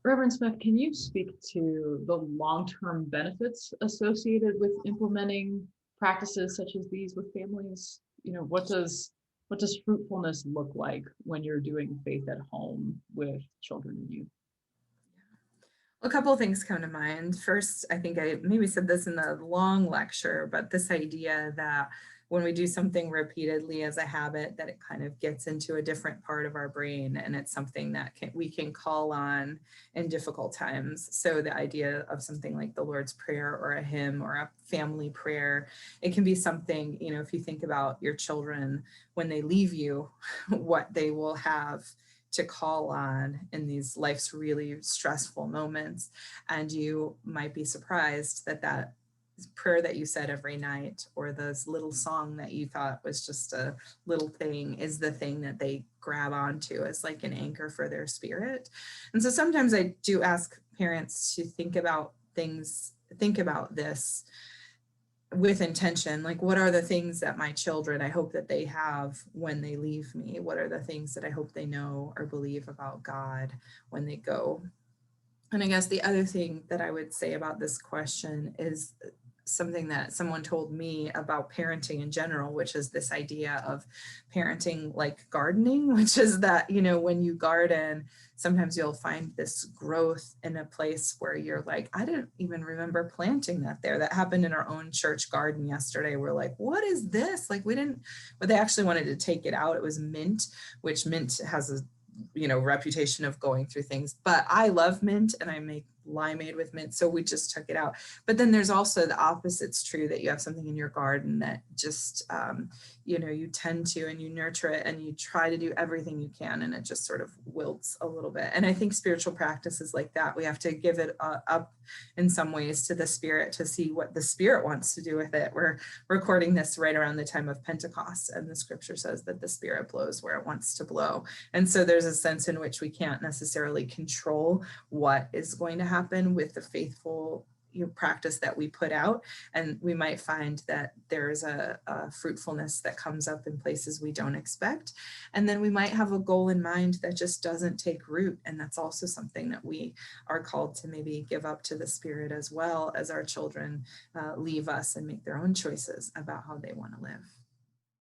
Reverend Smith, can you speak to the long-term benefits associated with implementing practices such as these with families? What does fruitfulness look like when you're doing faith at home with children and youth? A couple of things come to mind. First, I think I maybe said this in the long lecture, but this idea that when we do something repeatedly as a habit, that it kind of gets into a different part of our brain, and it's something that we can call on in difficult times. So the idea of something like the Lord's Prayer or a hymn or a family prayer, it can be something, if you think about your children when they leave you, what they will have to call on in these life's really stressful moments. And you might be surprised that that prayer that you said every night, or this little song that you thought was just a little thing, is the thing that they grab onto as like an anchor for their spirit. And so sometimes I do ask parents to think about this with intention. Like, what are the things that my children, I hope that they have when they leave me? What are the things that I hope they know or believe about God when they go? And I guess the other thing that I would say about this question is something that someone told me about parenting in general, which is this idea of parenting like gardening, which is that, when you garden, sometimes you'll find this growth in a place where you're like, I didn't even remember planting that there. That happened in our own church garden yesterday. We're like, what is this? Like, we didn't, but they actually wanted to take it out. It was mint, which mint has a reputation of going through things, but I love mint and I make limeade with mint, so we just took it out. But then there's also the opposite's true, that you have something in your garden that just you tend to, and you nurture it and you try to do everything you can, and it just sort of wilts a little bit. And I think spiritual practices like that, we have to give it up in some ways to the Spirit to see what the Spirit wants to do with it. We're recording this right around the time of Pentecost, and the scripture says that the Spirit blows where it wants to blow. And so there's a sense in which we can't necessarily control what is going to happen with the faithful practice that we put out. And we might find that there's a fruitfulness that comes up in places we don't expect. And then we might have a goal in mind that just doesn't take root. And that's also something that we are called to maybe give up to the Spirit, as well as our children leave us and make their own choices about how they want to live.